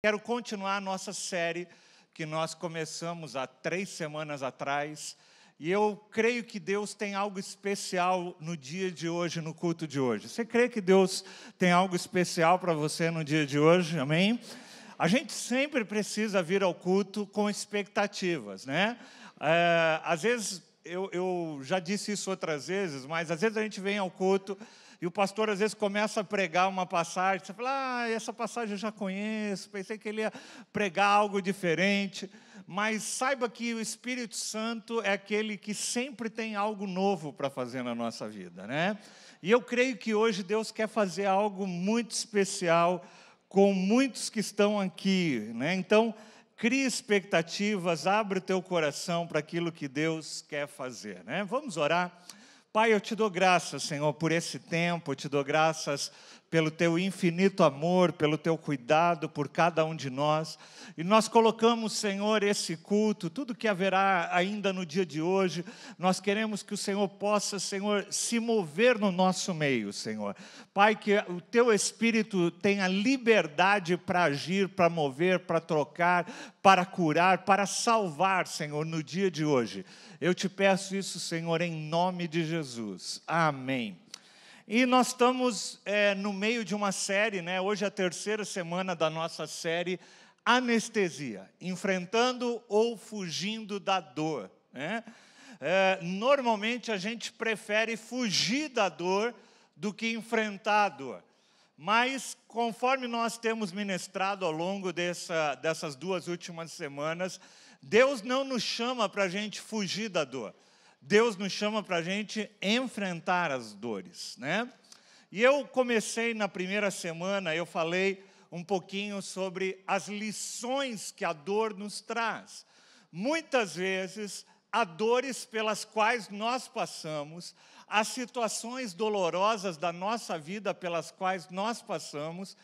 Quero continuar a nossa série que nós começamos há 3 semanas atrás. E eu creio que Deus tem algo especial no dia de hoje, no culto de hoje. Você crê que Deus tem algo especial para você no dia de hoje? Amém? A gente sempre precisa vir ao culto com expectativas, né? Às vezes, eu já disse isso outras vezes, mas às vezes a gente vem ao culto e o pastor às vezes começa a pregar uma passagem, você fala, essa passagem eu já conheço, pensei que ele ia pregar algo diferente. Mas saiba que o Espírito Santo é aquele que sempre tem algo novo para fazer na nossa vida, né? E eu creio que hoje Deus quer fazer algo muito especial com muitos que estão aqui, né? Então, crie expectativas, abre o teu coração para aquilo que Deus quer fazer, né? Vamos orar. Pai, eu te dou graças, Senhor, por esse tempo, eu te dou graças pelo teu infinito amor, pelo teu cuidado por cada um de nós. E nós colocamos, Senhor, esse culto, tudo que haverá ainda no dia de hoje, nós queremos que o Senhor possa, Senhor, se mover no nosso meio, Senhor. Pai, que o teu Espírito tenha liberdade para agir, para mover, para trocar, para curar, para salvar, Senhor, no dia de hoje. Eu te peço isso, Senhor, em nome de Jesus. Amém. E nós estamos no meio de uma série, né? Hoje é a 3ª semana da nossa série Anestesia, enfrentando ou fugindo da dor, né? Normalmente a gente prefere fugir da dor do que enfrentar a dor. Mas, conforme nós temos ministrado ao longo dessas 2 últimas semanas, Deus não nos chama para a gente fugir da dor. Deus nos chama para a gente enfrentar as dores, né? E eu comecei na primeira semana, eu falei um pouquinho sobre as lições que a dor nos traz. Muitas vezes, há dores pelas quais nós passamos, as situações dolorosas da nossa vida pelas quais nós passamos,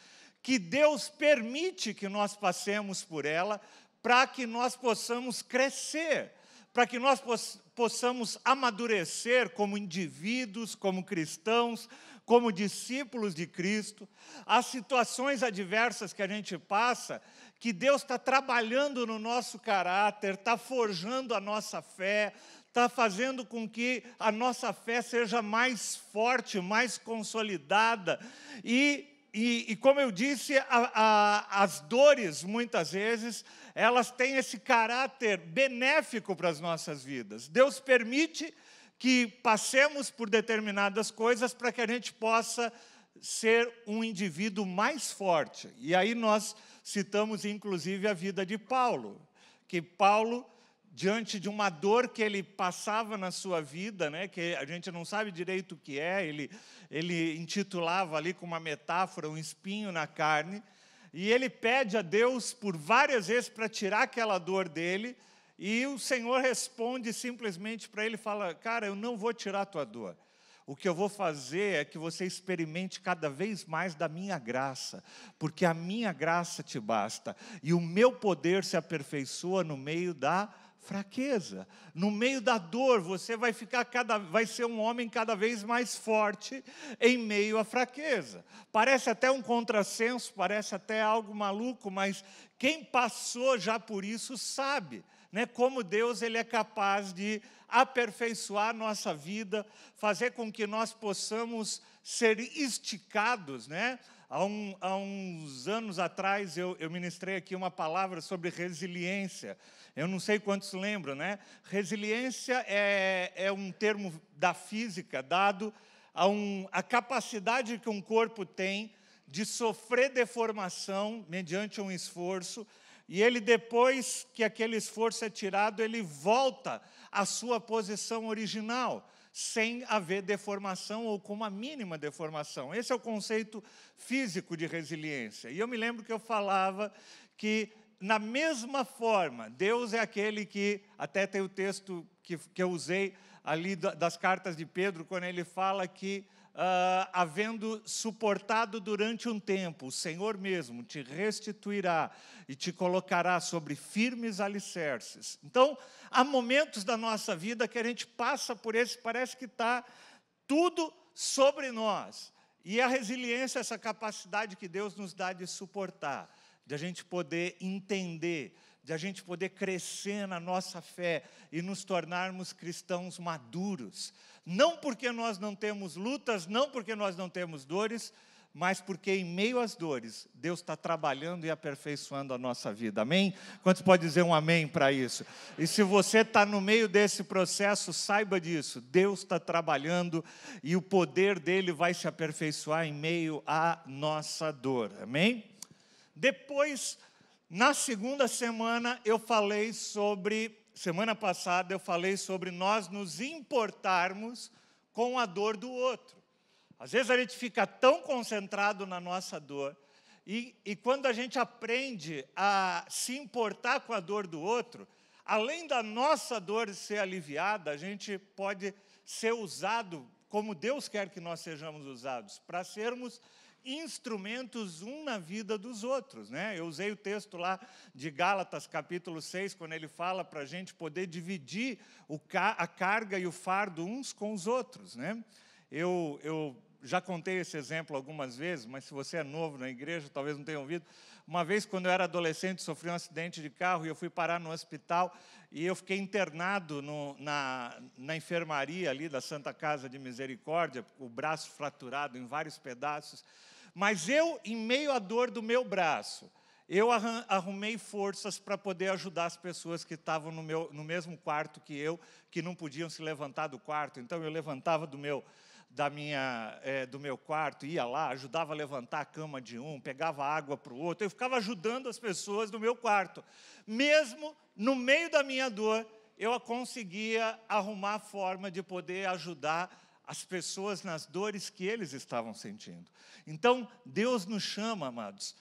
que Deus permite que nós passemos por ela, para que nós possamos crescer, para que nós possamos amadurecer como indivíduos, como cristãos, como discípulos de Cristo. As situações adversas que a gente passa, que Deus está trabalhando no nosso caráter, está forjando a nossa fé, está fazendo com que a nossa fé seja mais forte, mais consolidada. E como eu disse, as dores, muitas vezes, elas têm esse caráter benéfico para as nossas vidas. Deus permite que passemos por determinadas coisas para que a gente possa ser um indivíduo mais forte. E aí nós citamos, inclusive, a vida de Paulo, que Paulo, diante de uma dor que ele passava na sua vida, né, que a gente não sabe direito o que é, ele intitulava ali com uma metáfora, um espinho na carne, e ele pede a Deus por várias vezes para tirar aquela dor dele, e o Senhor responde simplesmente para ele, fala, cara, eu não vou tirar a tua dor. O que eu vou fazer é que você experimente cada vez mais da minha graça, porque a minha graça te basta, e o meu poder se aperfeiçoa no meio da fraqueza. No meio da dor, você vai ser um homem cada vez mais forte em meio à fraqueza. Parece até um contrassenso, parece até algo maluco, mas quem passou já por isso sabe, né, como Deus ele é capaz de aperfeiçoar a nossa vida, fazer com que nós possamos ser esticados, né? Há uns anos atrás eu ministrei aqui uma palavra sobre resiliência. Eu não sei quantos lembram, né? Resiliência é um termo da física dado a capacidade que um corpo tem de sofrer deformação mediante um esforço, e ele, depois que aquele esforço é tirado, ele volta à sua posição original, sem haver deformação ou com uma mínima deformação. Esse é o conceito físico de resiliência. E eu me lembro que eu falava que, na mesma forma, Deus é aquele que, até tem o texto que eu usei ali das cartas de Pedro, quando ele fala que, havendo suportado durante um tempo, o Senhor mesmo te restituirá e te colocará sobre firmes alicerces. Então, há momentos da nossa vida que a gente passa por parece que está tudo sobre nós. E a resiliência é essa capacidade que Deus nos dá de suportar, de a gente poder entender, de a gente poder crescer na nossa fé e nos tornarmos cristãos maduros. Não porque nós não temos lutas, não porque nós não temos dores, mas porque em meio às dores, Deus está trabalhando e aperfeiçoando a nossa vida. Amém? Quantos podem dizer um amém para isso? E se você está no meio desse processo, saiba disso. Deus está trabalhando e o poder dele vai se aperfeiçoar em meio à nossa dor. Amém? Depois, na segunda semana, semana passada eu falei sobre nós nos importarmos com a dor do outro. Às vezes a gente fica tão concentrado na nossa dor, e quando a gente aprende a se importar com a dor do outro, além da nossa dor ser aliviada, a gente pode ser usado como Deus quer que nós sejamos usados, para sermos instrumentos um na vida dos outros, né? Eu usei o texto lá de Gálatas, capítulo 6, quando ele fala para a gente poder dividir a carga e o fardo uns com os outros, né? Eu já contei esse exemplo algumas vezes, mas se você é novo na igreja, talvez não tenha ouvido. Uma vez, quando eu era adolescente, sofri um acidente de carro e eu fui parar no hospital e eu fiquei internado na enfermaria ali da Santa Casa de Misericórdia, o braço fraturado em vários pedaços. Mas eu, em meio à dor do meu braço, eu arrumei forças para poder ajudar as pessoas que estavam no mesmo quarto que eu, que não podiam se levantar do quarto. Então, eu levantava do meu quarto, ia lá, ajudava a levantar a cama de um, pegava água para o outro, eu ficava ajudando as pessoas do meu quarto. Mesmo no meio da minha dor, eu conseguia arrumar a forma de poder ajudar as pessoas nas dores que eles estavam sentindo. Então, Deus nos chama, amados,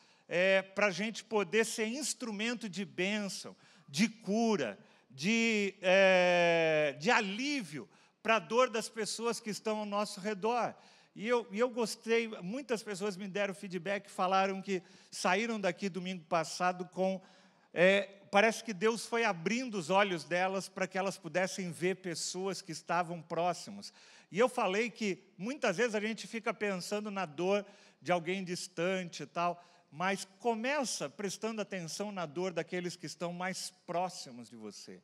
para a gente poder ser instrumento de bênção, de cura, de alívio, para a dor das pessoas que estão ao nosso redor. E eu gostei, muitas pessoas me deram feedback, falaram que saíram daqui domingo passado com... parece que Deus foi abrindo os olhos delas para que elas pudessem ver pessoas que estavam próximos. E eu falei que muitas vezes a gente fica pensando na dor de alguém distante e tal, mas começa prestando atenção na dor daqueles que estão mais próximos de você,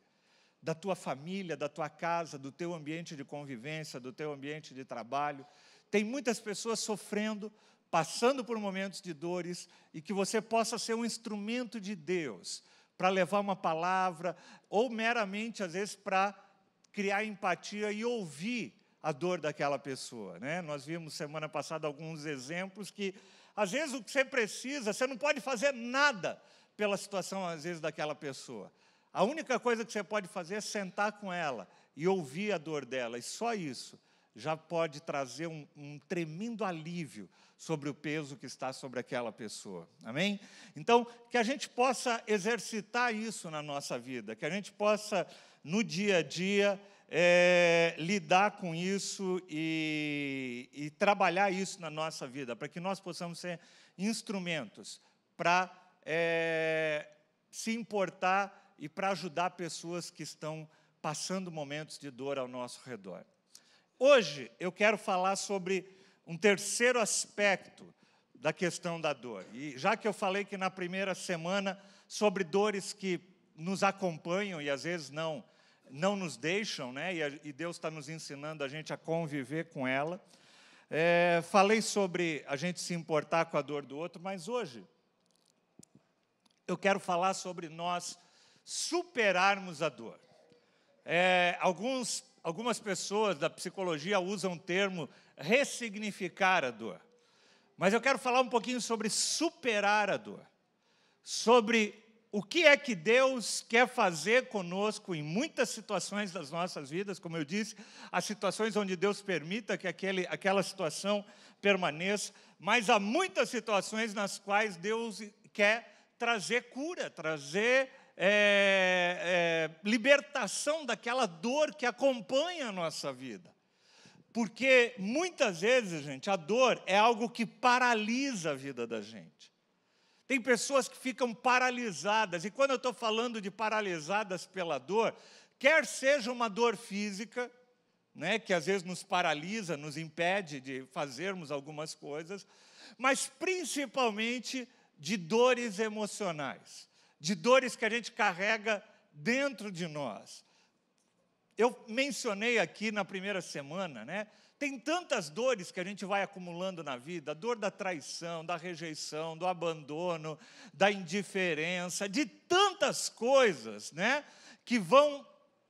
da tua família, da tua casa, do teu ambiente de convivência, do teu ambiente de trabalho. Tem muitas pessoas sofrendo, passando por momentos de dores, e que você possa ser um instrumento de Deus para levar uma palavra, ou meramente, às vezes, para criar empatia e ouvir a dor daquela pessoa, né? Nós vimos semana passada alguns exemplos que, às vezes, o que você precisa, você não pode fazer nada pela situação, às vezes, daquela pessoa. A única coisa que você pode fazer é sentar com ela e ouvir a dor dela, e só isso já pode trazer um tremendo alívio sobre o peso que está sobre aquela pessoa. Amém? Então, que a gente possa exercitar isso na nossa vida, que a gente possa, no dia a dia, lidar com isso e trabalhar isso na nossa vida, para que nós possamos ser instrumentos para se importar e para ajudar pessoas que estão passando momentos de dor ao nosso redor. Hoje eu quero falar sobre um terceiro aspecto da questão da dor. E já que eu falei que na primeira semana sobre dores que nos acompanham e às vezes não nos deixam, né? E Deus está nos ensinando a gente a conviver com ela. Falei sobre a gente se importar com a dor do outro, mas hoje eu quero falar sobre nós superarmos a dor. Algumas pessoas da psicologia usam o termo ressignificar a dor. Mas eu quero falar um pouquinho sobre superar a dor. Sobre o que é que Deus quer fazer conosco em muitas situações das nossas vidas. Como eu disse, há situações onde Deus permita que aquela situação permaneça, mas há muitas situações nas quais Deus quer trazer cura, trazer libertação daquela dor que acompanha a nossa vida. Porque muitas vezes, gente, a dor é algo que paralisa a vida da gente. Tem pessoas que ficam paralisadas, e quando eu estou falando de paralisadas pela dor, quer seja uma dor física, né, que às vezes nos paralisa, nos impede de fazermos algumas coisas, mas principalmente de dores emocionais, de dores que a gente carrega dentro de nós. Eu mencionei aqui na primeira semana, né? Tem tantas dores que a gente vai acumulando na vida, a dor da traição, da rejeição, do abandono, da indiferença, de tantas coisas, né, que vão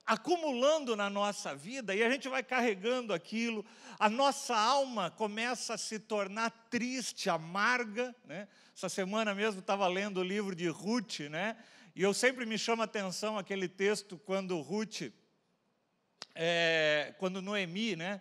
acumulando na nossa vida e a gente vai carregando aquilo, a nossa alma começa a se tornar triste, amarga, né? Essa semana mesmo estava lendo o livro de Ruth, né? E eu sempre me chama a atenção aquele texto quando quando Noemi, né?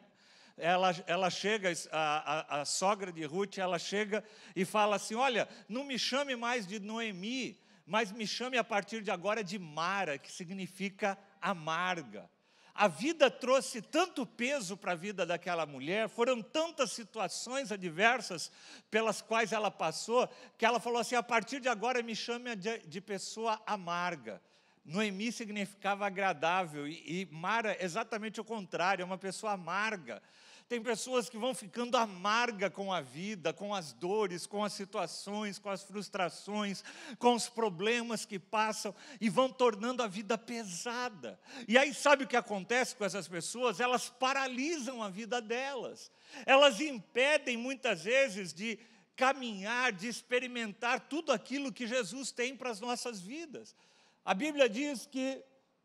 Ela chega, a sogra de Ruth, ela chega e fala assim, olha, não me chame mais de Noemi, mas me chame a partir de agora de Mara, que significa amarga. A vida trouxe tanto peso para a vida daquela mulher, foram tantas situações adversas pelas quais ela passou, que ela falou assim, a partir de agora me chame de pessoa amarga. Noemi significava agradável e Mara exatamente o contrário, é uma pessoa amarga. Tem pessoas que vão ficando amarga com a vida, com as dores, com as situações, com as frustrações, com os problemas que passam e vão tornando a vida pesada. E aí sabe o que acontece com essas pessoas? Elas paralisam a vida delas. Elas impedem muitas vezes de caminhar, de experimentar tudo aquilo que Jesus tem para as nossas vidas. A Bíblia diz que,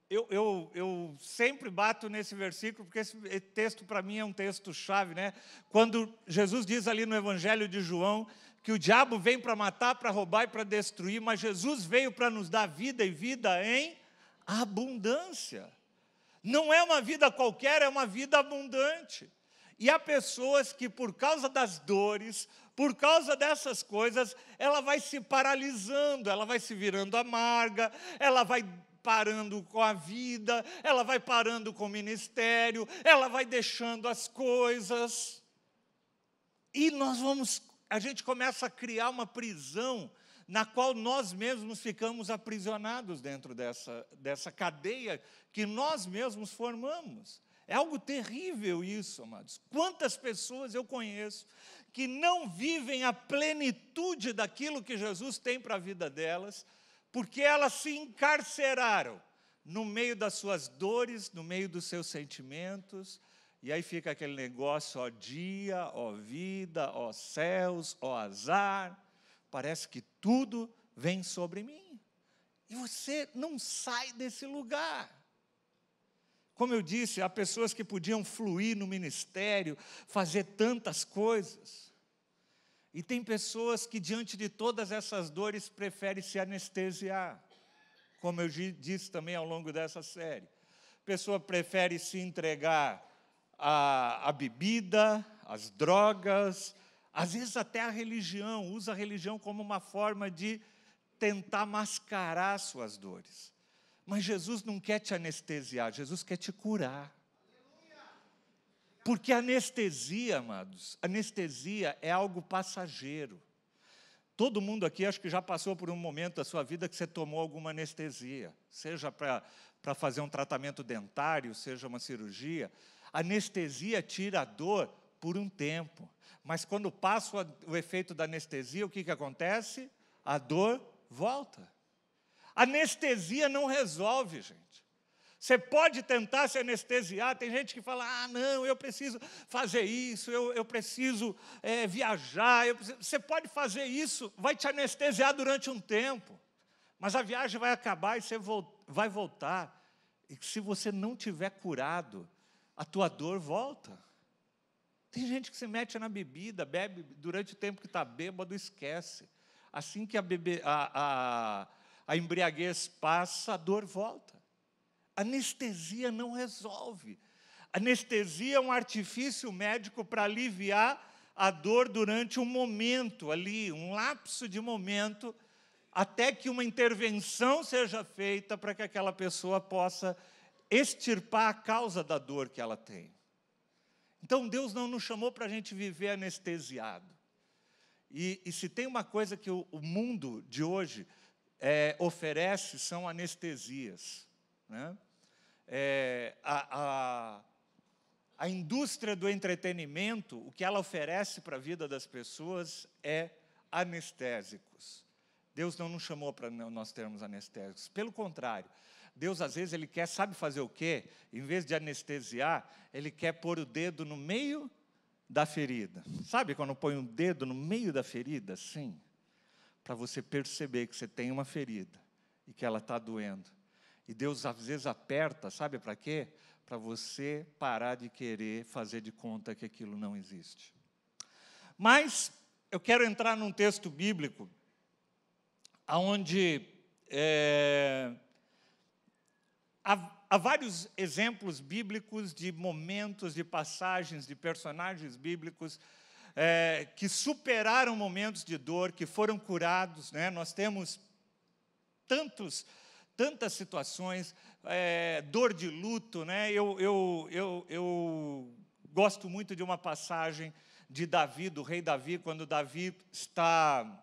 eu sempre bato nesse versículo, porque esse texto para mim é um texto-chave, né? Quando Jesus diz ali no Evangelho de João, que o diabo vem para matar, para roubar e para destruir, mas Jesus veio para nos dar vida e vida em abundância. Não é uma vida qualquer, é uma vida abundante. E há pessoas que por causa das dores, por causa dessas coisas, ela vai se paralisando, ela vai se virando amarga, ela vai parando com a vida, ela vai parando com o ministério, ela vai deixando as coisas. E a gente começa a criar uma prisão na qual nós mesmos ficamos aprisionados dentro dessa cadeia que nós mesmos formamos. É algo terrível isso, amados. Quantas pessoas eu conheço que não vivem a plenitude daquilo que Jesus tem para a vida delas, porque elas se encarceraram no meio das suas dores, no meio dos seus sentimentos, e aí fica aquele negócio, ó dia, ó vida, ó céus, ó azar, parece que tudo vem sobre mim, e você não sai desse lugar. Como eu disse, há pessoas que podiam fluir no ministério, fazer tantas coisas. E tem pessoas que, diante de todas essas dores, preferem se anestesiar. Como eu disse também ao longo dessa série. A pessoa prefere se entregar à bebida, às drogas, às vezes até à religião. Usa a religião como uma forma de tentar mascarar suas dores. Mas Jesus não quer te anestesiar, Jesus quer te curar. Porque anestesia, amados, anestesia é algo passageiro. Todo mundo aqui acho que já passou por um momento da sua vida que você tomou alguma anestesia, seja para fazer um tratamento dentário, seja uma cirurgia. Anestesia tira a dor por um tempo, mas quando passa o efeito da anestesia, o que acontece? A dor volta. Anestesia não resolve, gente. Você pode tentar se anestesiar, tem gente que fala, não, eu preciso fazer isso, eu preciso viajar, você pode fazer isso, vai te anestesiar durante um tempo, mas a viagem vai acabar e você vai voltar, e se você não tiver curado, a tua dor volta. Tem gente que se mete na bebida, bebe durante o tempo que está bêbado, esquece. Assim que a embriaguez passa, a dor volta. Anestesia não resolve. Anestesia é um artifício médico para aliviar a dor durante um momento ali, um lapso de momento, até que uma intervenção seja feita para que aquela pessoa possa extirpar a causa da dor que ela tem. Então, Deus não nos chamou para a gente viver anestesiado. E se tem uma coisa que o mundo de hoje oferece, são anestesias. Né? A indústria do entretenimento, o que ela oferece para a vida das pessoas é anestésicos. Deus não nos chamou para nós termos anestésicos. Pelo contrário, Deus, às vezes, Ele quer, sabe fazer o quê? Em vez de anestesiar, Ele quer pôr o dedo no meio da ferida. Sabe quando põe um dedo no meio da ferida? Sim. Para você perceber que você tem uma ferida e que ela está doendo. E Deus, às vezes, aperta, sabe para quê? Para você parar de querer fazer de conta que aquilo não existe. Mas eu quero entrar num texto bíblico onde há vários exemplos bíblicos de momentos, de passagens, de personagens bíblicos que superaram momentos de dor, que foram curados, né? Nós temos tantas situações, dor de luto, né? Eu gosto muito de uma passagem de Davi, do rei Davi, quando Davi está...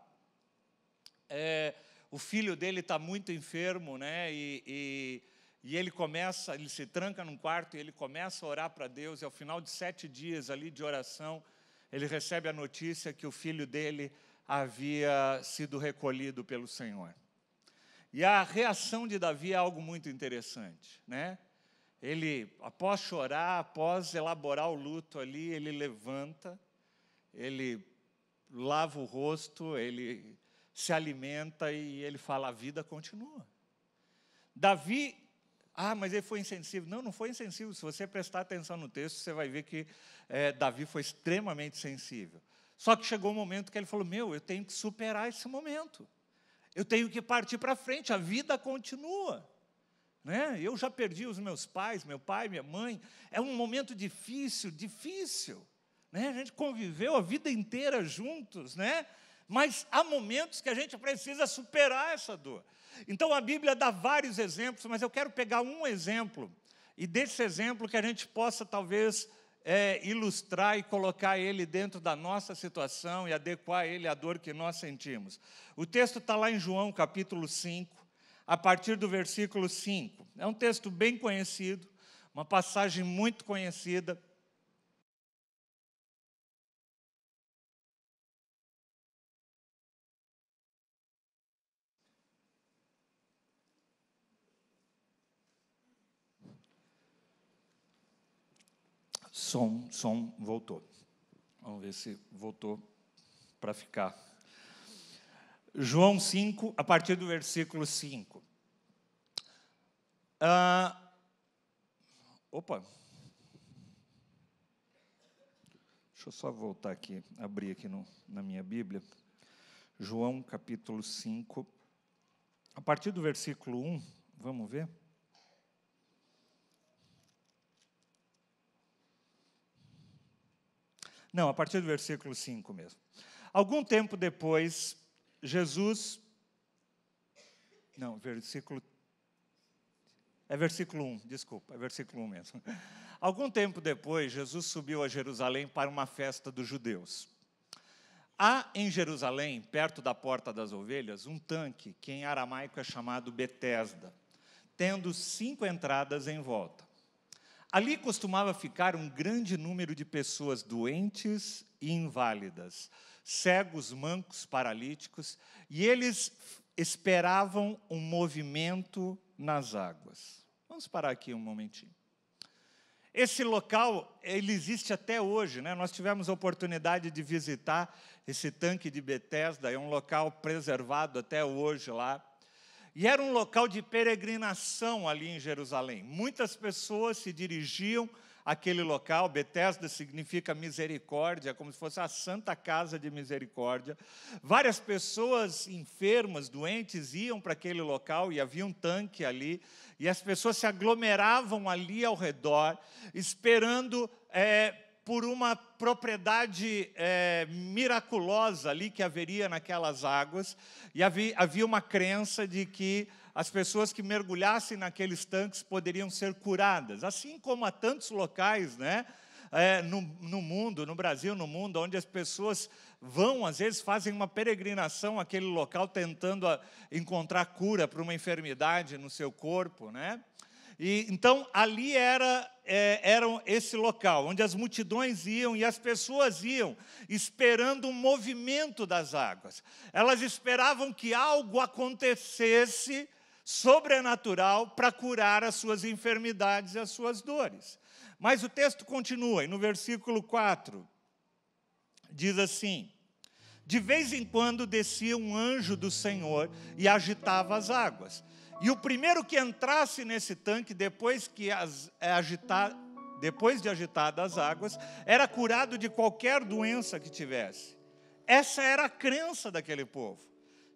o filho dele está muito enfermo, né? E ele se tranca num quarto e ele começa a orar para Deus, e ao final de 7 dias ali de oração, ele recebe a notícia que o filho dele havia sido recolhido pelo Senhor. E a reação de Davi é algo muito interessante, né? Ele, após chorar, após elaborar o luto ali, ele levanta, ele lava o rosto, ele se alimenta e ele fala: a vida continua. Davi, mas ele foi insensível. Não foi insensível. Se você prestar atenção no texto, você vai ver que Davi foi extremamente sensível. Só que chegou um momento que ele falou: eu tenho que superar esse momento. Eu tenho que partir para frente, a vida continua. Né? Eu já perdi os meus pais, meu pai, minha mãe. É um momento difícil. Né? A gente conviveu a vida inteira juntos, né? Mas há momentos que a gente precisa superar essa dor. Então, a Bíblia dá vários exemplos, mas eu quero pegar um exemplo, e desse exemplo que a gente possa, talvez, ilustrar e colocar ele dentro da nossa situação e adequar ele à dor que nós sentimos. O texto está lá em João, capítulo 5, a partir do versículo 5. É um texto bem conhecido, uma passagem muito conhecida. Som voltou. Vamos ver se voltou para ficar. João 5, a partir do versículo 5. Deixa eu só voltar aqui, abrir aqui na minha Bíblia. João, capítulo 5, a partir do versículo 1, vamos ver? Não, a partir do versículo 5 mesmo. Algum tempo depois, Jesus... Não, versículo 1, desculpa, é versículo 1 mesmo. Algum tempo depois, Jesus subiu a Jerusalém para uma festa dos judeus. Há em Jerusalém, perto da Porta das Ovelhas, um tanque, que em aramaico é chamado Betesda, tendo 5 entradas em volta. Ali costumava ficar um grande número de pessoas doentes e inválidas, cegos, mancos, paralíticos, e eles esperavam um movimento nas águas. Vamos parar aqui um momentinho. Esse local, ele existe até hoje, né? Nós tivemos a oportunidade de visitar esse tanque de Betesda, é um local preservado até hoje lá. E era um local de peregrinação ali em Jerusalém. Muitas pessoas se dirigiam àquele local. Betesda significa misericórdia, como se fosse a Santa Casa de Misericórdia. Várias pessoas enfermas, doentes, iam para aquele local e havia um tanque ali. E as pessoas se aglomeravam ali ao redor, esperando por uma propriedade miraculosa ali que haveria naquelas águas, e havia uma crença de que as pessoas que mergulhassem naqueles tanques poderiam ser curadas, assim como há tantos locais, né, no mundo, no Brasil, no mundo, onde as pessoas vão, às vezes fazem uma peregrinação àquele local, tentando encontrar cura para uma enfermidade no seu corpo, né? E então ali era esse local onde as multidões iam e as pessoas iam esperando um movimento das águas. Elas esperavam que algo acontecesse sobrenatural para curar as suas enfermidades e as suas dores. Mas o texto continua, e no versículo 4 diz assim: de vez em quando descia um anjo do Senhor e agitava as águas. E o primeiro que entrasse nesse tanque, depois de agitadas as águas, era curado de qualquer doença que tivesse. Essa era a crença daquele povo,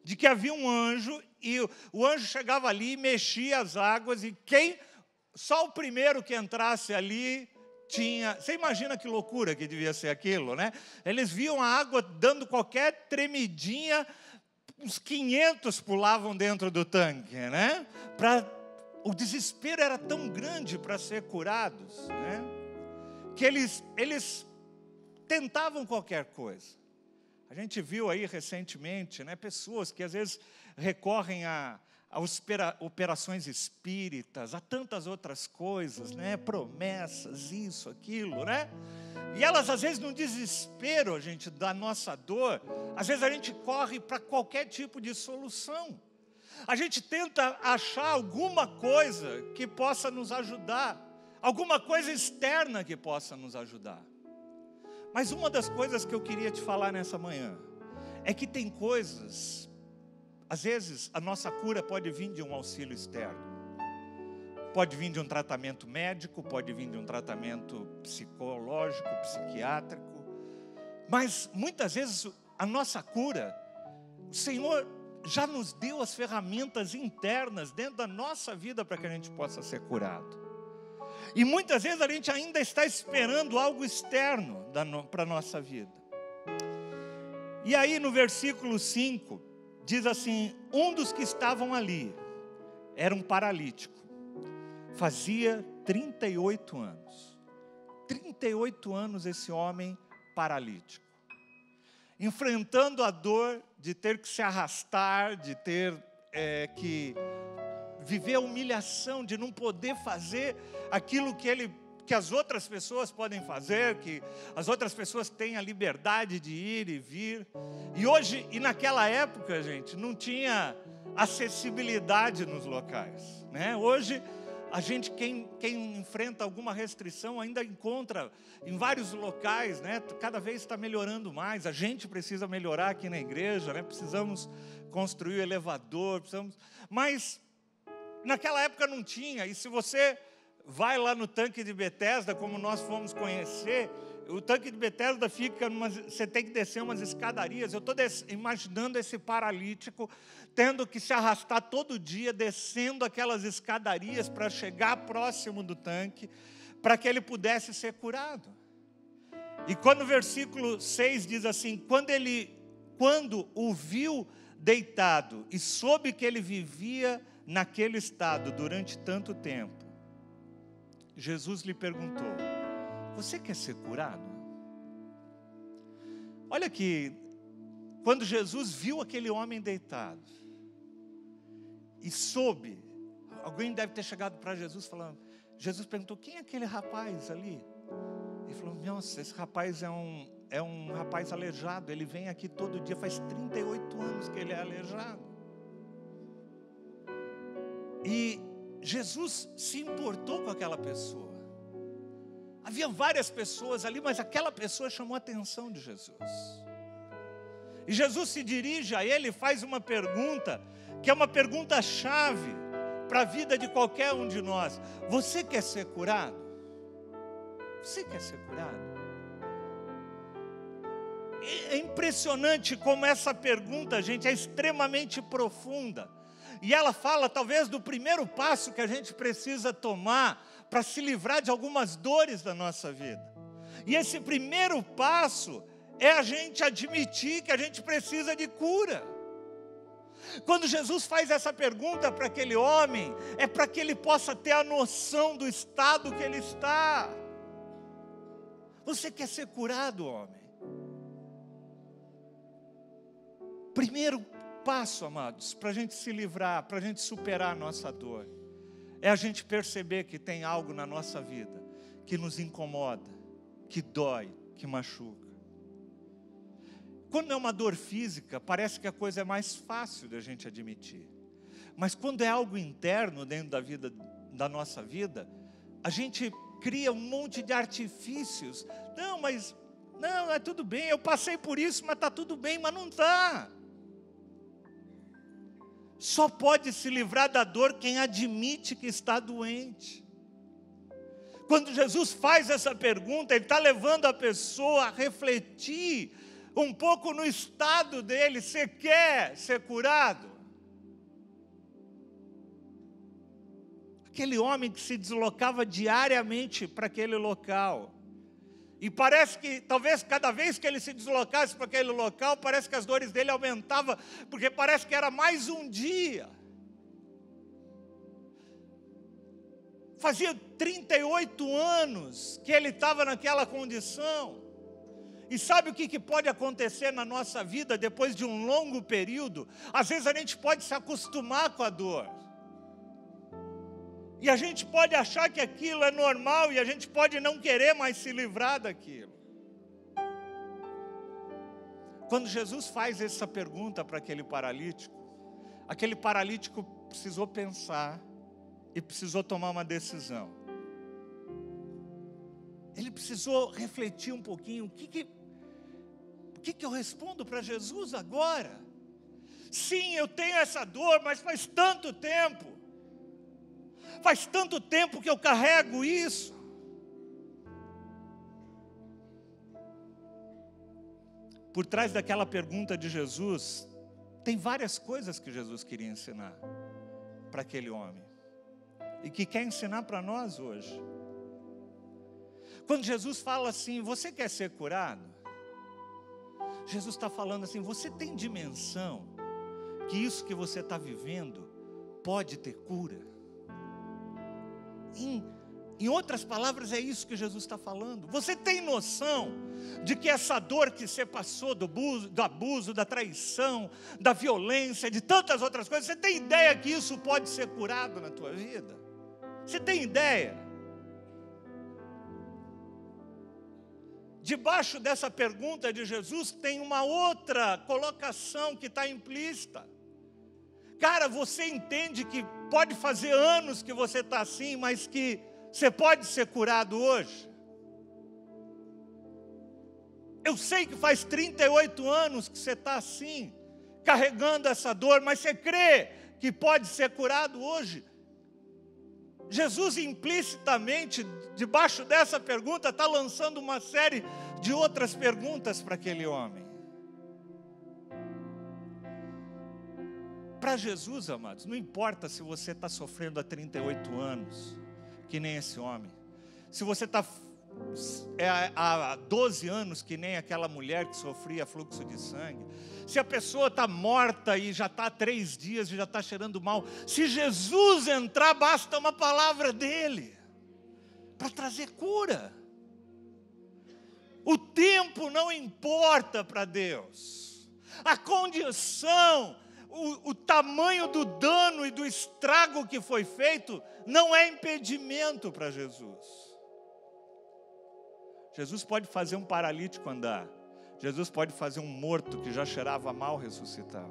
de que havia um anjo, e o anjo chegava ali e mexia as águas, e só o primeiro que entrasse ali tinha... Você imagina que loucura que devia ser aquilo, né? Eles viam a água dando qualquer tremidinha, uns 500 pulavam dentro do tanque, né? O desespero era tão grande para ser curados, né? Que eles tentavam qualquer coisa. A gente viu aí recentemente, né, pessoas que às vezes recorrem a operações espíritas, a tantas outras coisas, né, promessas, isso, aquilo, né? E elas, às vezes, no desespero, gente, da nossa dor, às vezes a gente corre para qualquer tipo de solução. A gente tenta achar alguma coisa que possa nos ajudar, alguma coisa externa que possa nos ajudar. Mas uma das coisas que eu queria te falar nessa manhã é que tem coisas, às vezes, a nossa cura pode vir de um auxílio externo. Pode vir de um tratamento médico, pode vir de um tratamento psicológico, psiquiátrico. Mas, muitas vezes, a nossa cura, o Senhor já nos deu as ferramentas internas dentro da nossa vida para que a gente possa ser curado. E muitas vezes a gente ainda está esperando algo externo para a nossa vida. E aí, no versículo 5, diz assim: um dos que estavam ali era um paralítico. Fazia 38 anos. 38 anos esse homem paralítico. Enfrentando a dor de ter que se arrastar, de ter que viver a humilhação de não poder fazer aquilo que as outras pessoas podem fazer, que as outras pessoas têm a liberdade de ir e vir. E naquela época, gente, não tinha acessibilidade nos locais, né? Hoje, a gente, quem enfrenta alguma restrição, ainda encontra em vários locais, né? Cada vez está melhorando mais. A gente precisa melhorar aqui na igreja, né? Precisamos construir o elevador, mas naquela época não tinha. E se você vai lá no tanque de Betesda, como nós fomos conhecer, o tanque de Betesda fica, você tem que descer umas escadarias. Eu estou imaginando esse paralítico tendo que se arrastar todo dia, descendo aquelas escadarias para chegar próximo do tanque, para que ele pudesse ser curado. E quando o versículo 6 diz assim: quando o viu deitado e soube que ele vivia naquele estado durante tanto tempo, Jesus lhe perguntou: você quer ser curado? Olha que, quando Jesus viu aquele homem deitado e soube, alguém deve ter chegado para Jesus falando, Jesus perguntou: quem é aquele rapaz ali? Ele falou: nossa, esse rapaz é um rapaz aleijado, ele vem aqui todo dia, faz 38 anos que ele é aleijado. E Jesus se importou com aquela pessoa. Havia várias pessoas ali, mas aquela pessoa chamou a atenção de Jesus. E Jesus se dirige a ele e faz uma pergunta, que é uma pergunta-chave para a vida de qualquer um de nós. Você quer ser curado? Você quer ser curado? É impressionante como essa pergunta, gente, é extremamente profunda. E ela fala, talvez, do primeiro passo que a gente precisa tomar para se livrar de algumas dores da nossa vida. E esse primeiro passo é a gente admitir que a gente precisa de cura. Quando Jesus faz essa pergunta para aquele homem, é para que ele possa ter a noção do estado que ele está. Você quer ser curado, homem? Primeiro passo, amados, para a gente se livrar, para a gente superar a nossa dor, é a gente perceber que tem algo na nossa vida que nos incomoda, que dói, que machuca. Quando é uma dor física, parece que a coisa é mais fácil da gente admitir. Mas quando é algo interno dentro da nossa vida, a gente cria um monte de artifícios. Não, é tudo bem, eu passei por isso, mas está tudo bem, mas não está. Só pode se livrar da dor quem admite que está doente. Quando Jesus faz essa pergunta, Ele está levando a pessoa a refletir um pouco no estado dele. Você quer ser curado? Aquele homem que se deslocava diariamente para aquele local. E parece que, talvez cada vez que ele se deslocasse para aquele local, parece que as dores dele aumentavam, porque parece que era mais um dia. Fazia 38 anos que ele estava naquela condição. E sabe o que pode acontecer na nossa vida depois de um longo período? Às vezes a gente pode se acostumar com a dor. E a gente pode achar que aquilo é normal e a gente pode não querer mais se livrar daquilo. Quando Jesus faz essa pergunta para aquele paralítico precisou pensar e precisou tomar uma decisão. Ele precisou refletir um pouquinho, o que eu respondo para Jesus agora? Sim, eu tenho essa dor, mas faz tanto tempo que eu carrego isso. Por trás daquela pergunta de Jesus, tem várias coisas que Jesus queria ensinar para aquele homem. E que quer ensinar para nós hoje. Quando Jesus fala assim, você quer ser curado? Jesus está falando assim, você tem dimensão que isso que você está vivendo pode ter cura? Em outras palavras, é isso que Jesus está falando. Você tem noção de que essa dor que você passou do abuso, da traição, da violência, de tantas outras coisas, você tem ideia que isso pode ser curado na tua vida? Você tem ideia? Debaixo dessa pergunta de Jesus tem uma outra colocação que está implícita. Cara, você entende que pode fazer anos que você está assim, mas que você pode ser curado hoje? Eu sei que faz 38 anos que você está assim, carregando essa dor, mas você crê que pode ser curado hoje? Jesus implicitamente, debaixo dessa pergunta, está lançando uma série de outras perguntas para aquele homem. Para Jesus, amados, não importa se você está sofrendo há 38 anos, que nem esse homem. Se você está há 12 anos, que nem aquela mulher que sofria fluxo de sangue. Se a pessoa está morta e já está há 3 dias e já está cheirando mal. Se Jesus entrar, basta uma palavra dele para trazer cura. O tempo não importa para Deus. A condição, o tamanho do dano e do estrago que foi feito não é impedimento para Jesus. Jesus pode fazer um paralítico andar. Jesus pode fazer um morto que já cheirava mal ressuscitar.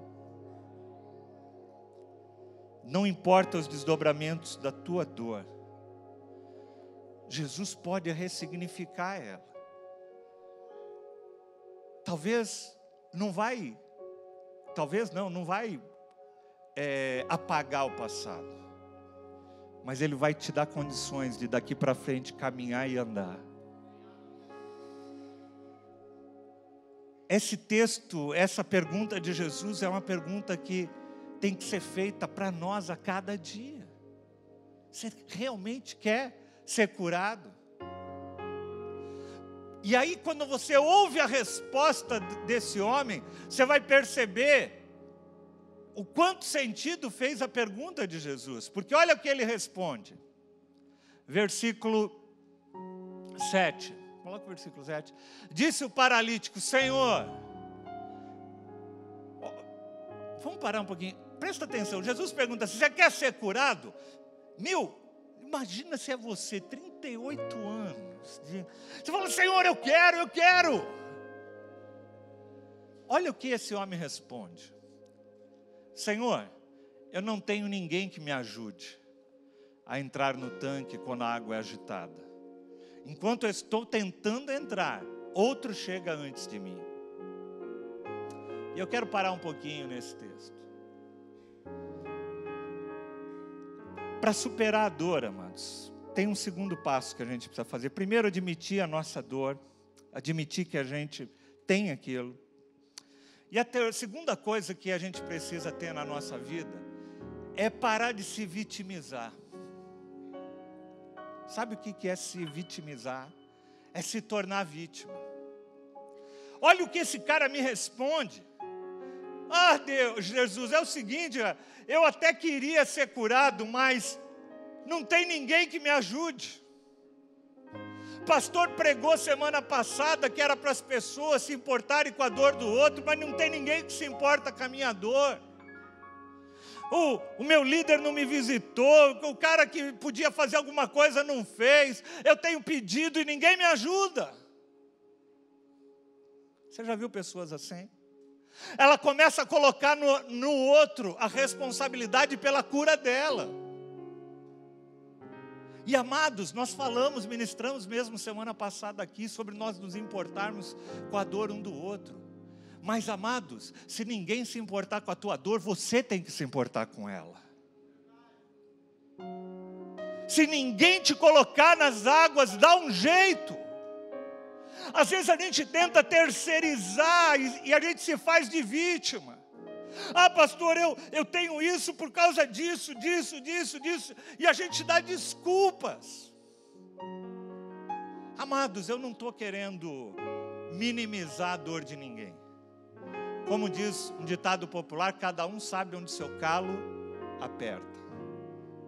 Não importa os desdobramentos da tua dor. Jesus pode ressignificar ela. Talvez não vai apagar o passado. Mas Ele vai te dar condições de daqui para frente caminhar e andar. Esse texto, essa pergunta de Jesus é uma pergunta que tem que ser feita para nós a cada dia. Você realmente quer ser curado? E aí, quando você ouve a resposta desse homem, você vai perceber o quanto sentido fez a pergunta de Jesus. Porque olha o que ele responde. Versículo 7. Coloca o versículo 7. Disse o paralítico, Senhor... Vamos parar um pouquinho. Presta atenção. Jesus pergunta, você quer ser curado? Imagina se é você, 38 anos. Você fala, Senhor, eu quero. Olha o que esse homem responde. Senhor, eu não tenho ninguém que me ajude a entrar no tanque quando a água é agitada. Enquanto eu estou tentando entrar, outro chega antes de mim. E eu quero parar um pouquinho nesse texto. Para superar a dor, amados, tem um segundo passo que a gente precisa fazer. Primeiro, admitir a nossa dor, admitir que a gente tem aquilo. E a segunda coisa que a gente precisa ter na nossa vida é parar de se vitimizar. Sabe o que é se vitimizar? É se tornar vítima. Olha o que esse cara me responde. Ah, Deus, Jesus, é o seguinte, eu até queria ser curado, mas não tem ninguém que me ajude. O pastor pregou semana passada que era para as pessoas se importarem com a dor do outro, mas não tem ninguém que se importa com a minha dor. O meu líder não me visitou, o cara que podia fazer alguma coisa não fez, eu tenho pedido e ninguém me ajuda. Você já viu pessoas assim? Ela começa a colocar no outro a responsabilidade pela cura dela. E amados, nós ministramos mesmo semana passada aqui sobre nós nos importarmos com a dor um do outro. Mas amados, se ninguém se importar com a tua dor, você tem que se importar com ela. Se ninguém te colocar nas águas, dá um jeito. Às vezes a gente tenta terceirizar e a gente se faz de vítima. Ah, pastor, eu tenho isso por causa disso. E a gente dá desculpas. Amados, eu não estou querendo minimizar a dor de ninguém. Como diz um ditado popular, cada um sabe onde seu calo aperta.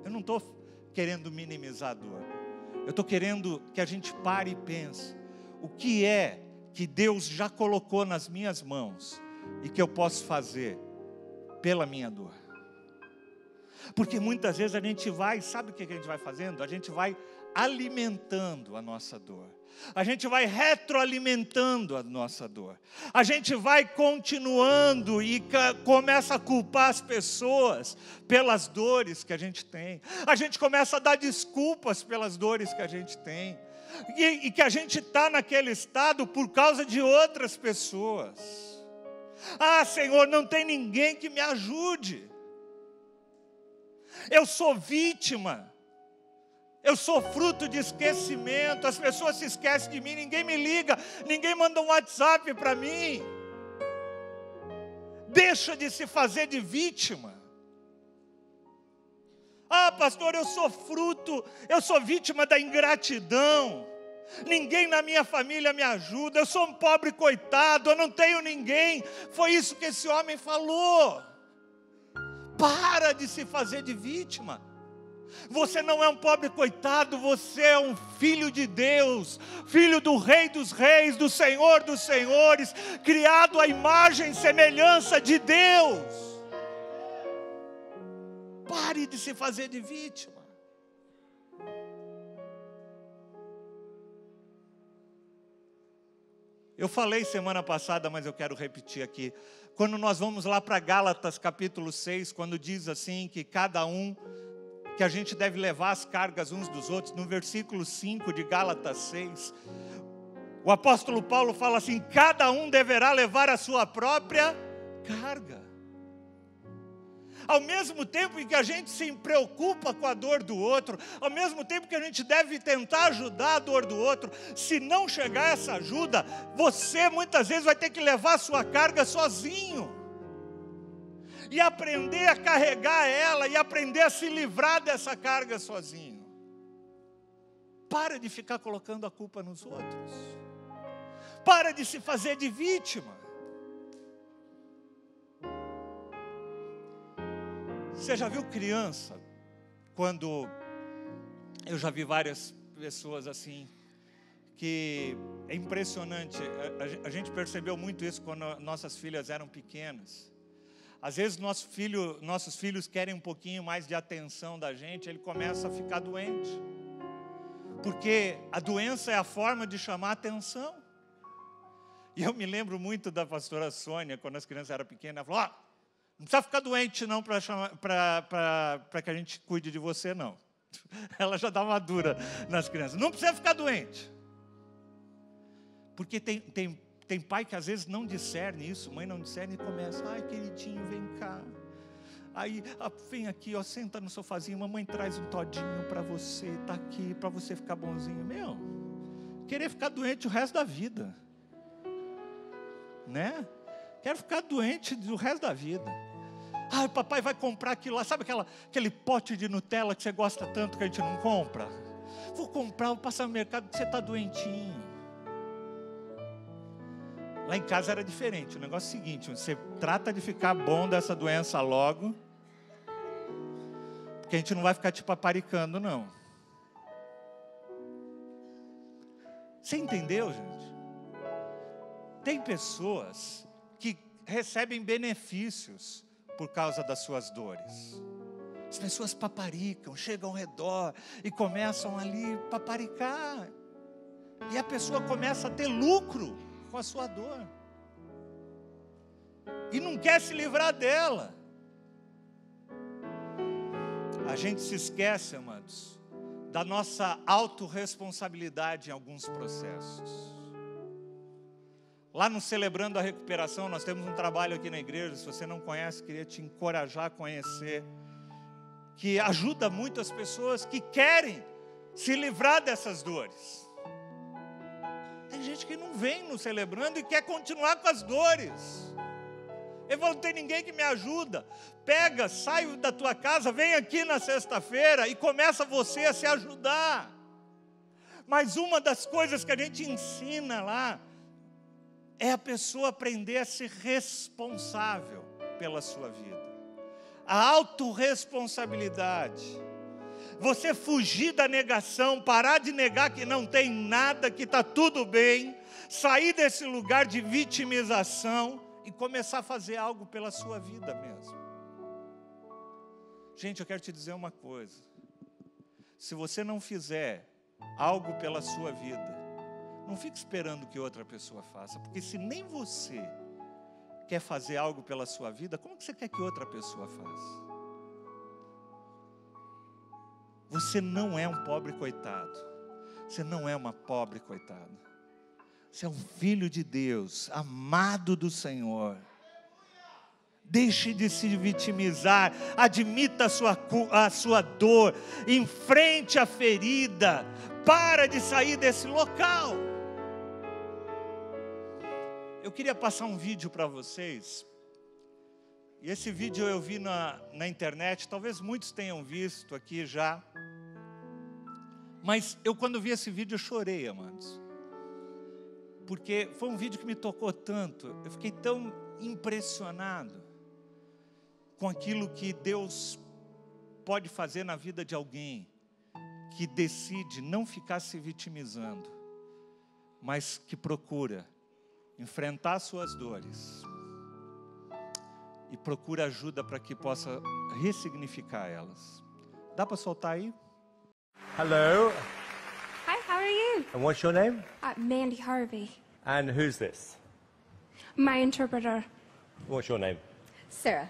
Eu não estou querendo minimizar a dor. Eu estou querendo que a gente pare e pense. O que é que Deus já colocou nas minhas mãos e que eu posso fazer pela minha dor? Porque muitas vezes a gente vai, sabe o que a gente vai fazendo? A gente vai alimentando a nossa dor. A gente vai retroalimentando a nossa dor. A gente vai continuando e começa a culpar as pessoas pelas dores que a gente tem. A gente começa a dar desculpas pelas dores que a gente tem. E que a gente está naquele estado por causa de outras pessoas. Ah, Senhor, não tem ninguém que me ajude. Eu sou vítima. Eu sou fruto de esquecimento. As pessoas se esquecem de mim, ninguém me liga, ninguém manda um WhatsApp para mim. Deixa de se fazer de vítima. Ah, pastor, eu sou vítima da ingratidão. Ninguém na minha família me ajuda, eu sou um pobre coitado, eu não tenho ninguém. Foi isso que esse homem falou. Para de se fazer de vítima. Você não é um pobre coitado, você é um filho de Deus, filho do Rei dos Reis, do Senhor dos Senhores, criado à imagem e semelhança de Deus. Pare de se fazer de vítima. Eu falei semana passada, mas eu quero repetir aqui. Quando nós vamos lá para Gálatas capítulo 6, quando diz assim que que a gente deve levar as cargas uns dos outros, no versículo 5 de Gálatas 6, o apóstolo Paulo fala assim: cada um deverá levar a sua própria carga. Ao mesmo tempo em que a gente se preocupa com a dor do outro, ao mesmo tempo que a gente deve tentar ajudar a dor do outro, se não chegar essa ajuda, você muitas vezes vai ter que levar a sua carga sozinho. E aprender a carregar ela, e aprender a se livrar dessa carga sozinho. Para de ficar colocando a culpa nos outros. Para de se fazer de vítima. Você já viu criança? Quando eu já vi várias pessoas assim, que é impressionante, a gente percebeu muito isso quando nossas filhas eram pequenas. Às vezes nossos filhos querem um pouquinho mais de atenção da gente, ele começa a ficar doente. Porque a doença é a forma de chamar atenção. E eu me lembro muito da pastora Sônia, quando as crianças eram pequenas, ela falou, não precisa ficar doente não para que a gente cuide de você não. Ela já dava uma dura nas crianças, não precisa ficar doente. Porque tem pai que às vezes não discerne isso, mãe não discerne e começa, ai queridinho, vem cá. Aí, vem aqui, ó, senta no sofazinho, mamãe traz um todinho para você, tá aqui, para você ficar bonzinho. Meu, querer ficar doente o resto da vida. Né? Quero ficar doente o resto da vida. Ah, o papai vai comprar aquilo lá. Sabe aquele pote de Nutella que você gosta tanto que a gente não compra? Vou comprar, vou passar no mercado que você está doentinho. Lá em casa era diferente. O negócio é o seguinte, você trata de ficar bom dessa doença logo, porque a gente não vai ficar te paparicando, não. Você entendeu, gente? Tem pessoas que recebem benefícios por causa das suas dores. As pessoas paparicam, chegam ao redor e começam ali a paparicar. E a pessoa começa a ter lucro com a sua dor. E não quer se livrar dela. A gente se esquece, amados, da nossa autorresponsabilidade em alguns processos. Lá no Celebrando a Recuperação, nós temos um trabalho aqui na igreja, se você não conhece, queria te encorajar a conhecer, que ajuda muito as pessoas que querem se livrar dessas dores. Tem gente que não vem no Celebrando e quer continuar com as dores. Ele falou, não tem ninguém que me ajuda. Pega, sai da tua casa, vem aqui na sexta-feira e começa você a se ajudar. Mas uma das coisas que a gente ensina lá, é a pessoa aprender a ser responsável pela sua vida. A autorresponsabilidade. Você fugir da negação, parar de negar que não tem nada, que está tudo bem, sair desse lugar de vitimização e começar a fazer algo pela sua vida mesmo. Gente, eu quero te dizer uma coisa. Se você não fizer algo pela sua vida, não fique esperando que outra pessoa faça, porque se nem você quer fazer algo pela sua vida, como que você quer que outra pessoa faça? Você não é um pobre coitado. Você não é uma pobre coitada. Você é um filho de Deus, amado do Senhor. Deixe de se vitimizar, admita a sua dor, enfrente a ferida, para de sair desse local. Eu queria passar um vídeo para vocês, e esse vídeo eu vi na internet, talvez muitos tenham visto aqui já, mas quando vi esse vídeo eu chorei, amados, porque foi um vídeo que me tocou tanto, eu fiquei tão impressionado com aquilo que Deus pode fazer na vida de alguém que decide não ficar se vitimizando, mas que procura enfrentar suas dores e procura ajuda para que possa ressignificar elas. Dá para soltar aí? Hello, Hi, how are you? and what's your name? Mandy Harvey, And who's this? my interpreter. What's your name? Sarah.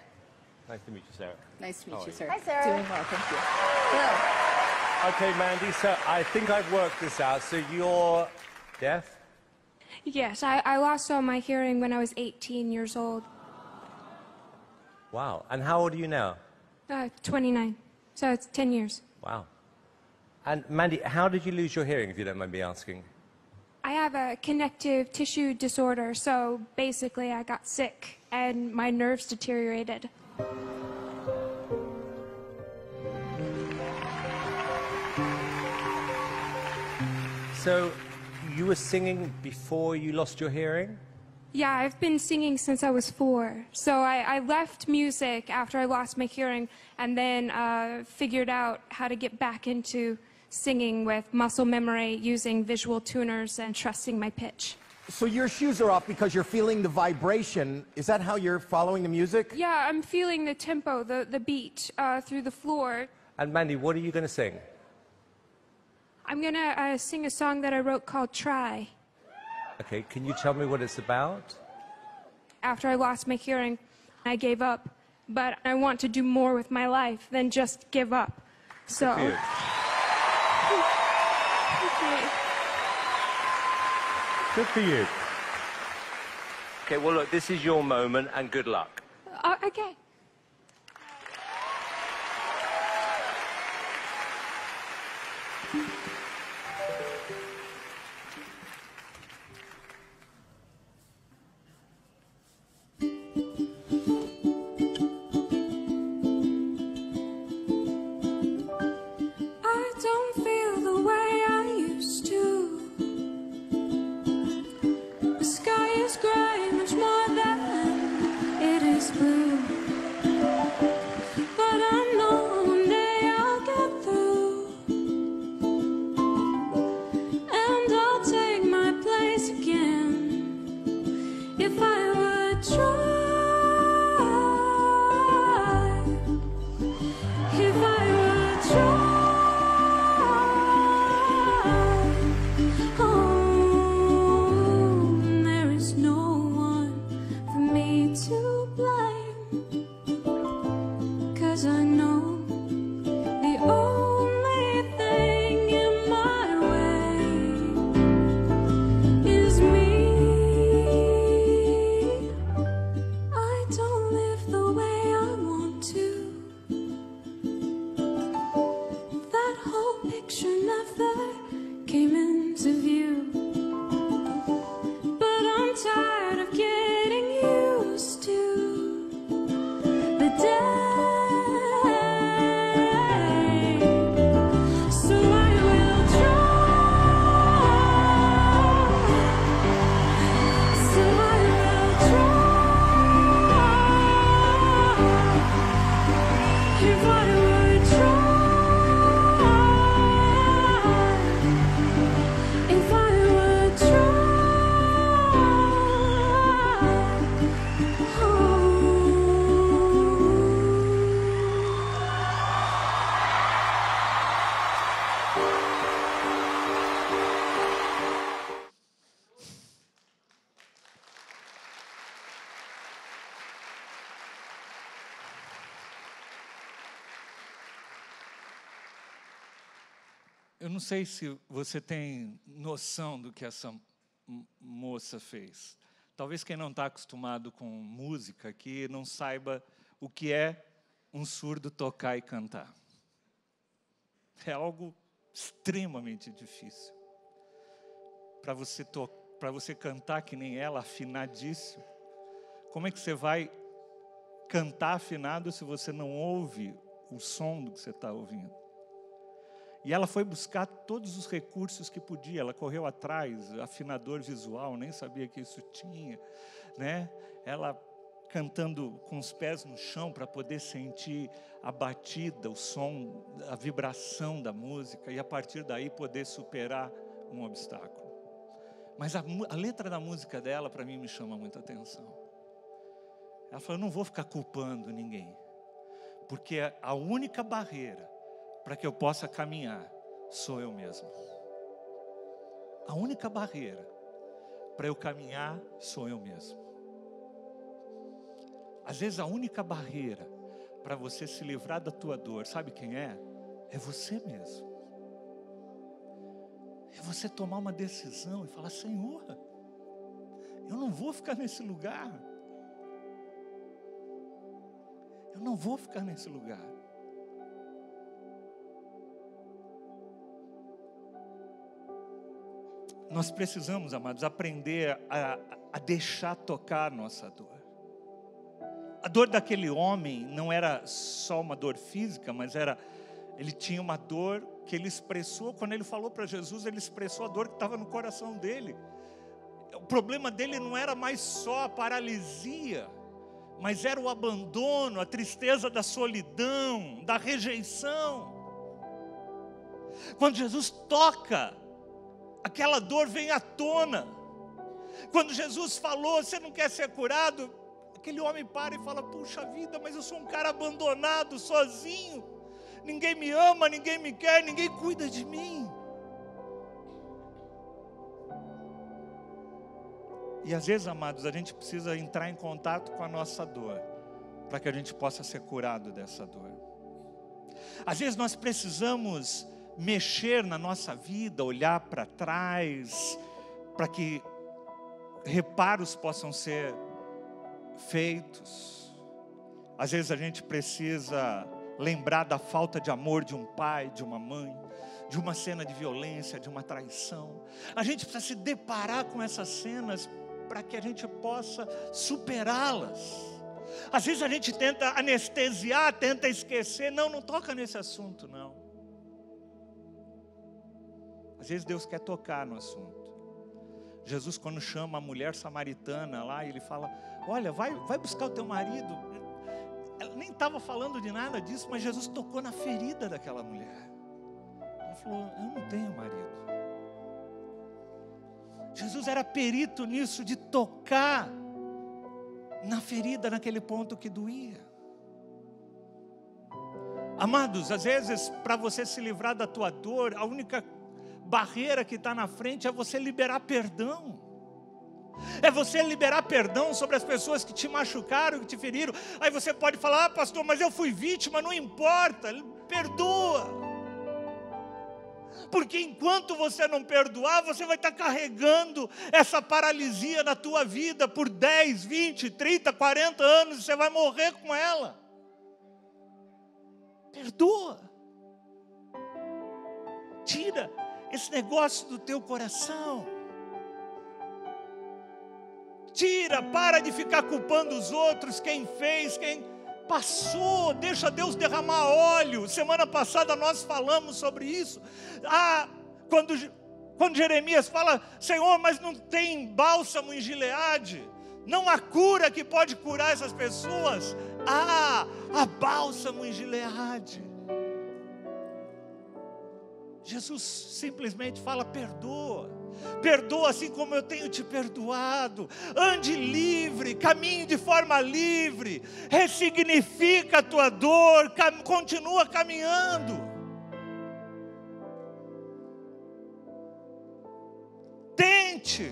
Nice to meet you, Sarah. Nice to meet How are you, you? sir. Hi, Sarah. Doing well, thank you. Hello. Okay, Mandy, so I think I've worked this out. So you're deaf? Yes, I lost all my hearing when I was 18 years old. Wow. And how old are you now? 29, so it's 10 years. Wow. And Mandy, how did you lose your hearing, if you don't mind me asking? I have a connective tissue disorder, so basically I got sick and my nerves deteriorated. So you were singing before you lost your hearing? Yeah, I've been singing since I was 4. So I left music after I lost my hearing and then figured out how to get back into singing with muscle memory, using visual tuners and trusting my pitch. So your shoes are off because you're feeling the vibration. Is that how you're following the music? Yeah, I'm feeling the tempo, the beat through the floor. And Mandy, what are you going to sing? I'm going to sing a song that I wrote called Try. Okay, can you tell me what it's about? After I lost my hearing, I gave up. But I want to do more with my life than just give up. So. Good for you. Okay. Good for you. Okay, well, look, this is your moment, and good luck. Okay. I don't feel the way I used to. The sky is gray, much more than it is blue. But I know one day I'll get through, and I'll take my place again if I would try. If I would try. There is no one for me to blame, 'cause I know the only thing in my way is me. I don't live the way I want to. That whole picture never came into view. But I'm tired of getting used to the day. So I will try. So I will try. If I would try. If I would try. Eu não sei se você tem noção do que essa moça fez. Talvez quem não está acostumado com música aqui não saiba o que é um surdo tocar e cantar. É algo extremamente difícil. Para você cantar que nem ela, afinadíssimo, como é que você vai cantar afinado se você não ouve o som do que você está ouvindo? E ela foi buscar todos os recursos que podia. Ela correu atrás, afinador visual, nem sabia que isso tinha, né? Ela cantando com os pés no chão para poder sentir a batida, o som, a vibração da música e a partir daí poder superar um obstáculo. Mas a letra da música dela para mim me chama muita atenção. Ela falou: eu não vou ficar culpando ninguém, porque a única barreira para que eu possa caminhar sou eu mesmo. A única barreira para eu caminhar sou eu mesmo. Às vezes a única barreira para você se livrar da tua dor, sabe quem é? É você mesmo. É você tomar uma decisão e falar: Senhor, eu não vou ficar nesse lugar. Eu não vou ficar nesse lugar. Nós precisamos, amados, aprender a deixar tocar nossa dor. A dor daquele homem não era só uma dor física, mas ele tinha uma dor que ele expressou. Quando ele falou para Jesus, ele expressou a dor que estava no coração dele. O problema dele não era mais só a paralisia, mas era o abandono, a tristeza da solidão, da rejeição. Quando Jesus toca, aquela dor vem à tona. Quando Jesus falou, você não quer ser curado? Aquele homem para e fala, puxa vida, mas eu sou um cara abandonado, sozinho. Ninguém me ama, ninguém me quer, ninguém cuida de mim. E às vezes, amados, a gente precisa entrar em contato com a nossa dor, para que a gente possa ser curado dessa dor. Às vezes nós precisamos mexer na nossa vida, olhar para trás, para que reparos possam ser feitos. Às vezes a gente precisa lembrar da falta de amor de um pai, de uma mãe, de uma cena de violência, de uma traição. A gente precisa se deparar com essas cenas para que a gente possa superá-las. Às vezes a gente tenta anestesiar, tenta esquecer. Não toca nesse assunto, não. Às vezes Deus quer tocar no assunto. Jesus, quando chama a mulher samaritana lá, ele fala, olha, vai buscar o teu marido. Ela nem estava falando de nada disso, mas Jesus tocou na ferida daquela mulher. Ela falou, eu não tenho marido. Jesus era perito nisso, de tocar na ferida, naquele ponto que doía. Amados, às vezes, para você se livrar da tua dor, a única barreira que está na frente é você liberar perdão. É você liberar perdão sobre as pessoas que te machucaram, que te feriram. Aí você pode falar, pastor, mas eu fui vítima, não importa, perdoa. Porque enquanto você não perdoar, você vai estar carregando essa paralisia na tua vida por 10, 20, 30, 40 anos, e você vai morrer com ela. Perdoa. Tira esse negócio do teu coração. Tira, para de ficar culpando os outros, quem fez, quem passou, deixa Deus derramar óleo. Semana passada nós falamos sobre isso. Quando Jeremias fala, Senhor, mas não tem bálsamo em Gileade, não há cura que pode curar essas pessoas. Há bálsamo em Gileade. Jesus simplesmente fala, perdoa. Perdoa assim como eu tenho te perdoado. Ande livre, caminhe de forma livre. Ressignifica a tua dor, continua caminhando. Tente.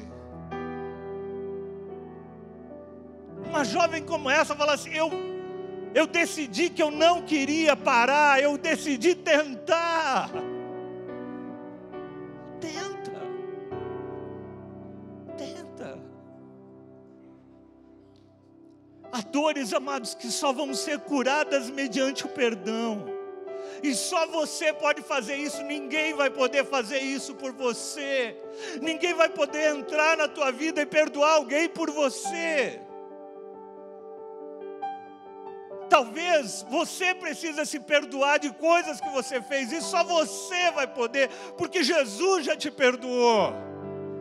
Uma jovem como essa fala assim, eu decidi que eu não queria parar, eu decidi tentar. Há dores, amados, que só vão ser curadas mediante o perdão. E só você pode fazer isso, ninguém vai poder fazer isso por você. Ninguém vai poder entrar na tua vida e perdoar alguém por você. Talvez você precisa se perdoar de coisas que você fez, e só você vai poder, porque Jesus já te perdoou.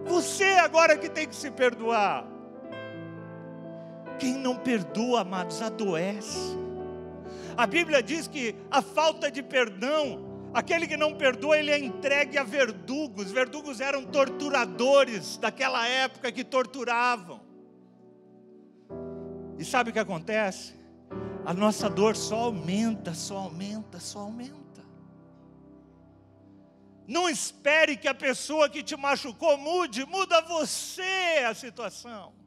Você agora que tem que se perdoar. Quem não perdoa, amados, adoece. A Bíblia diz que a falta de perdão, aquele que não perdoa, ele é entregue a verdugos. Verdugos eram torturadores daquela época que torturavam. E sabe o que acontece? A nossa dor só aumenta, só aumenta, só aumenta. Não espere que a pessoa que te machucou mude, muda você a situação.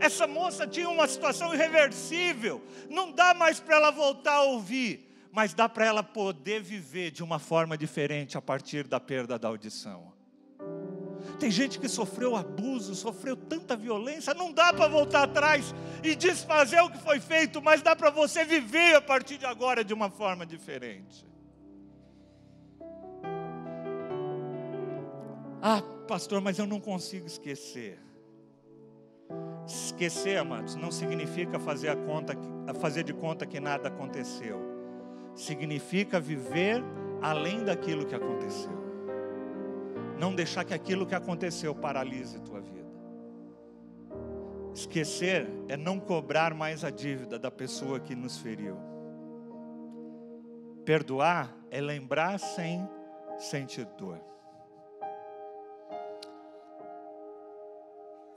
Essa moça tinha uma situação irreversível, não dá mais para ela voltar a ouvir, mas dá para ela poder viver de uma forma diferente a partir da perda da audição. Tem gente que sofreu abuso, sofreu tanta violência, não dá para voltar atrás e desfazer o que foi feito, mas dá para você viver a partir de agora de uma forma diferente. Ah, pastor, mas eu não consigo esquecer. Esquecer, amados, não significa fazer de conta que nada aconteceu. Significa viver além daquilo que aconteceu. Não deixar que aquilo que aconteceu paralise tua vida. Esquecer é não cobrar mais a dívida da pessoa que nos feriu. Perdoar é lembrar sem sentir dor.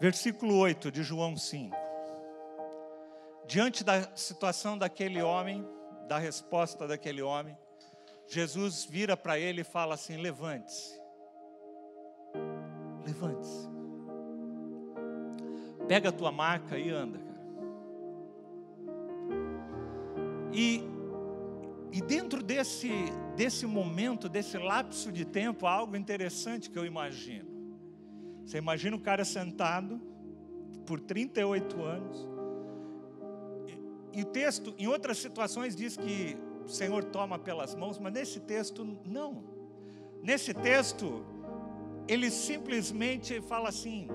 Versículo 8 de João 5. Diante da situação daquele homem, da resposta daquele homem, Jesus vira para ele e fala assim: levante-se. Levante-se. Pega a tua maca e anda, cara. E dentro desse momento, desse lapso de tempo, há algo interessante que eu imagino. Você imagina o cara sentado por 38 anos. E o texto, em outras situações, diz que o Senhor toma pelas mãos, mas nesse texto, não. Nesse texto, ele simplesmente fala assim: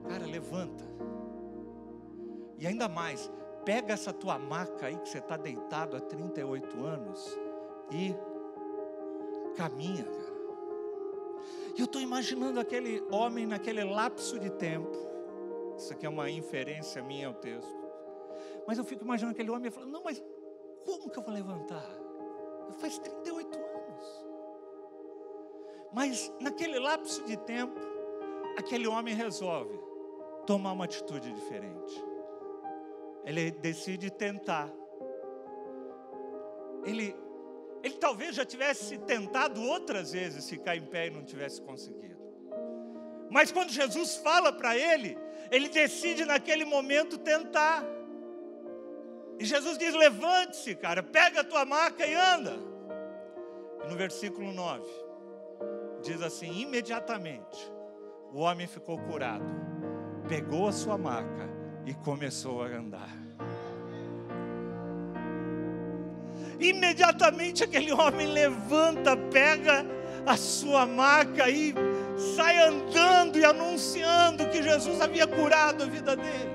cara, levanta. E ainda mais, pega essa tua maca aí que você está deitado há 38 anos e caminha, cara. E eu estou imaginando aquele homem naquele lapso de tempo. Isso aqui é uma inferência minha ao texto. Mas eu fico imaginando aquele homem falando: não, mas como que eu vou levantar? Faz 38 anos. Mas naquele lapso de tempo, aquele homem resolve tomar uma atitude diferente. Ele decide tentar. Ele talvez já tivesse tentado outras vezes ficar em pé e não tivesse conseguido. Mas quando Jesus fala para ele, ele decide naquele momento tentar. E Jesus diz: levante-se, cara, pega a tua maca e anda. E no versículo 9, diz assim: imediatamente o homem ficou curado, pegou a sua maca e começou a andar. Imediatamente aquele homem levanta, pega a sua maca e sai andando e anunciando que Jesus havia curado a vida dele,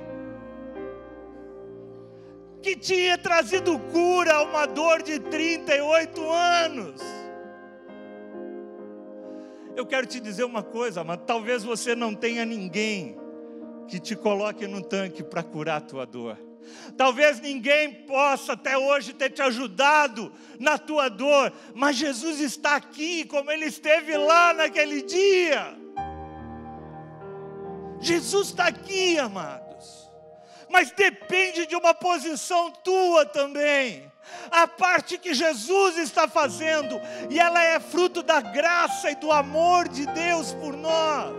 que tinha trazido cura a uma dor de 38 anos. Eu quero te dizer uma coisa, mas talvez você não tenha ninguém que te coloque no tanque para curar a tua dor. Talvez ninguém possa até hoje ter te ajudado na tua dor, mas Jesus está aqui como Ele esteve lá naquele dia. Jesus está aqui, amados, mas depende de uma posição tua também. A parte que Jesus está fazendo, e ela é fruto da graça e do amor de Deus por nós.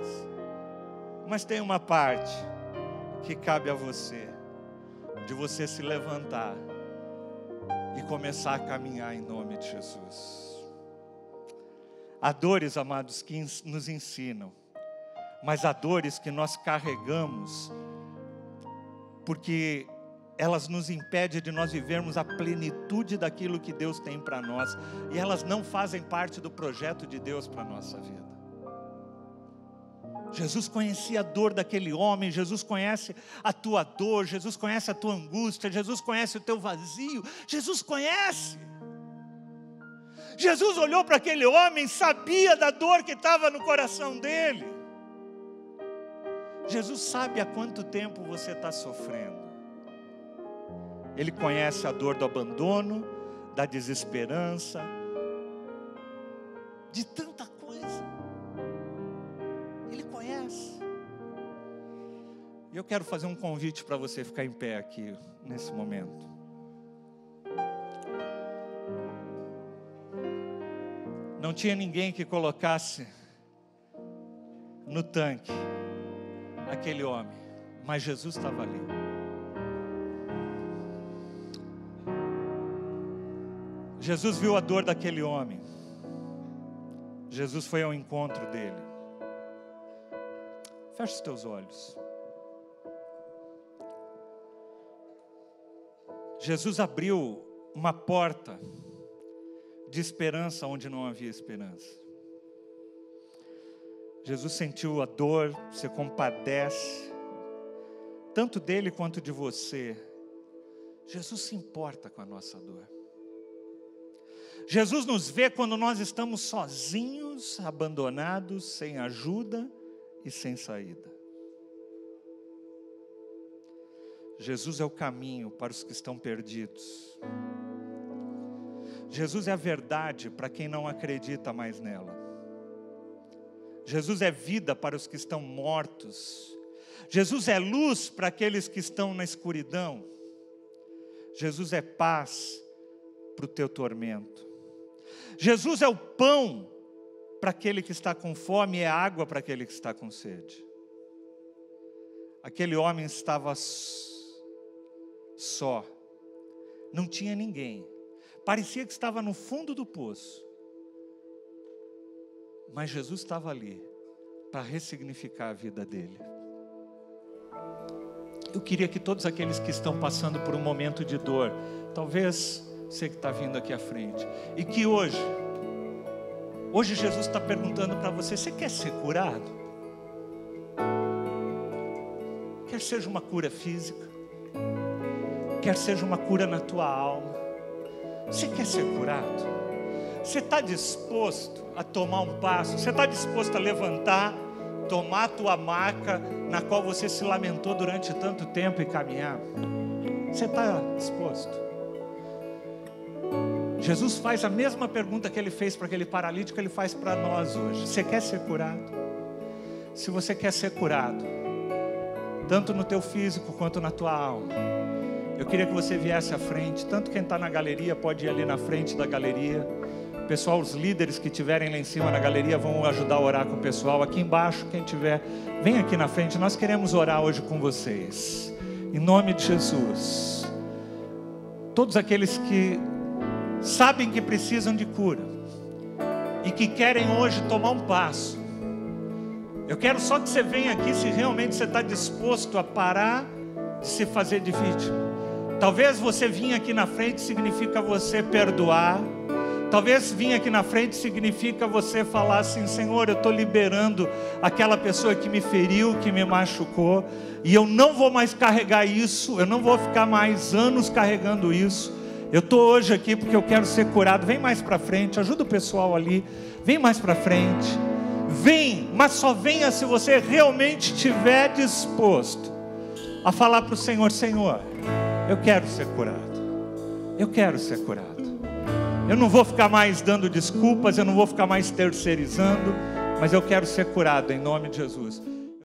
Mas tem uma parte que cabe a você, de você se levantar e começar a caminhar em nome de Jesus. Há dores, amados, que nos ensinam, mas há dores que nós carregamos porque elas nos impedem de nós vivermos a plenitude daquilo que Deus tem para nós, e elas não fazem parte do projeto de Deus para a nossa vida. Jesus conhecia a dor daquele homem, Jesus conhece a tua dor, Jesus conhece a tua angústia, Jesus conhece o teu vazio, Jesus conhece. Jesus olhou para aquele homem, sabia da dor que estava no coração dele. Jesus sabe há quanto tempo você está sofrendo. Ele conhece a dor do abandono, da desesperança, de tanta coisa. Ele conhece. E eu quero fazer um convite para você ficar em pé aqui, nesse momento. Não tinha ninguém que colocasse no tanque aquele homem, mas Jesus estava ali. Jesus viu a dor daquele homem. Jesus foi ao encontro dele. Feche os teus olhos. Jesus abriu uma porta de esperança onde não havia esperança. Jesus sentiu a dor, se compadece, tanto dele quanto de você. Jesus se importa com a nossa dor. Jesus nos vê quando nós estamos sozinhos, abandonados, sem ajuda e sem saída. Jesus é o caminho para os que estão perdidos. Jesus é a verdade para quem não acredita mais nela. Jesus é vida para os que estão mortos. Jesus é luz para aqueles que estão na escuridão. Jesus é paz para o teu tormento. Jesus é o pão para aquele que está com fome e é água para aquele que está com sede. Aquele homem estava só, não tinha ninguém, parecia que estava no fundo do poço, mas Jesus estava ali para ressignificar a vida dele. Eu queria que todos aqueles que estão passando por um momento de dor, talvez você que está vindo aqui à frente, e que hoje Jesus está perguntando para você: você quer ser curado? Quer seja uma cura física, quer seja uma cura na tua alma, você quer ser curado? Você está disposto a tomar um passo? Você está disposto a levantar, tomar a tua maca na qual você se lamentou durante tanto tempo e caminhar? Você está disposto? Jesus faz a mesma pergunta que ele fez para aquele paralítico, ele faz para nós hoje. Você quer ser curado? Se você quer ser curado, tanto no teu físico quanto na tua alma, eu queria que você viesse à frente. Tanto quem está na galeria pode ir ali na frente da galeria. Pessoal, os líderes que estiverem lá em cima na galeria vão ajudar a orar com o pessoal. Aqui embaixo, quem tiver, vem aqui na frente. Nós queremos orar hoje com vocês, em nome de Jesus. Todos aqueles que sabem que precisam de cura e que querem hoje tomar um passo, eu quero só que você venha aqui se realmente você está disposto a parar de se fazer de vítima. Talvez você vir aqui na frente significa você perdoar. Talvez vir aqui na frente significa você falar assim: Senhor, eu estou liberando aquela pessoa que me feriu, que me machucou, e eu não vou mais carregar isso, eu não vou ficar mais anos carregando isso. Eu estou hoje aqui porque eu quero ser curado. Vem mais para frente, ajuda o pessoal ali, vem mais para frente. Vem, mas só venha se você realmente estiver disposto a falar para o Senhor: Senhor, eu quero ser curado, eu quero ser curado. Eu não vou ficar mais dando desculpas, eu não vou ficar mais terceirizando, mas eu quero ser curado em nome de Jesus.